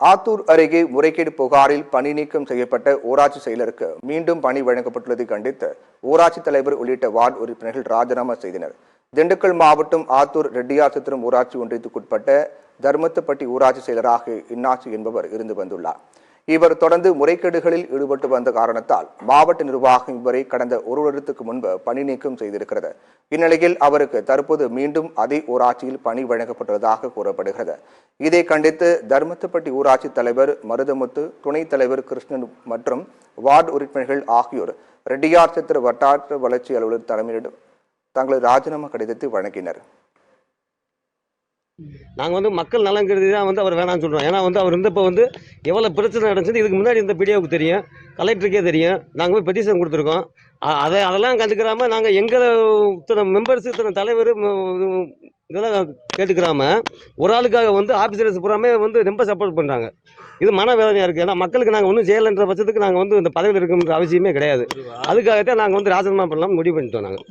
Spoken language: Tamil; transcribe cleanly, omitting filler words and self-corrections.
ஆத்தூர் அருகே முறைகேடு புகாரில் பணி நீக்கம் செய்யப்பட்ட ஊராட்சி செயலருக்கு மீண்டும் பணி வழங்கப்பட்டுள்ளதை கண்டித்து ஊராட்சி தலைவர் உள்ளிட்ட வார்டு உறுப்பினர்கள் ராஜினாமா செய்தனர். திண்டுக்கல் மாவட்டம் ஆத்தூர் ரெட்டியார்சத்திரம் ஊராட்சி ஒன்றியத்துக்குட்பட்ட தர்மத்தப்பட்டி ஊராட்சி செயலராக இன்னாசி என்பவர் இருந்து வந்துள்ளார். இவர் தொடர்ந்து முறைகேடுகளில் ஈடுபட்டு வந்த காரணத்தால் மாவட்ட நிர்வாகம் இவரை கடந்த ஒரு வருடத்துக்கு முன்பு பணி நீக்கம் செய்திருக்கிறது. இந்நிலையில் அவருக்கு தற்போது மீண்டும் அதே ஊராட்சியில் பணி வழங்கப்பட்டுள்ளதாக கூறப்படுகிறது. இதை கண்டித்து தர்மத்தப்பட்டி ஊராட்சி தலைவர் மருதமுத்து, துணைத் தலைவர் கிருஷ்ணன் மற்றும் வார்டு உறுப்பினர்கள் ஆகியோர் ரெட்டியார்சத்திர வட்டார வளர்ச்சி அலுவலர் தலைமையிடம் தங்களது ராஜினாமா கடிதத்தை வழங்கினர். நாங்கள் மக்கள் நலன் கருதி தான் அவர் வேணாம்னு சொல்கிறோம். ஏன்னா அவர் இருந்தப்போ எவ்வளோ பிரச்சனை நடந்துச்சு இதுக்கு முன்னாடி இந்த பிடிஓவுக்கு தெரியும், கலெக்டருக்கே தெரியும். நாங்கள் போய் பெட்டிஷன் கொடுத்துருக்கோம். அதெல்லாம் கண்டுக்கிறாமல் நாங்கள் எங்களை இத்தனை மெம்பர்ஸ் இத்தனை தலைவர் இதெல்லாம் கேட்டுக்கிறாம ஒரு ஆளுக்காக ஆஃபீஸர்ஸ் பூராமே ரொம்ப சப்போர்ட் பண்ணுறாங்க. இது மன வேதனையாக இருக்குது. ஏன்னா மக்களுக்கு நாங்கள் ஒன்றும் செய்யலைன்ற பட்சத்துக்கு நாங்கள் இந்த பதவியில் இருக்குன்ற அவசியமே கிடையாது. அதுக்காகத்தான் நாங்கள் ராஜினாமா பண்ணலாம் முடிவு பண்ணிட்டோம். நாங்கள்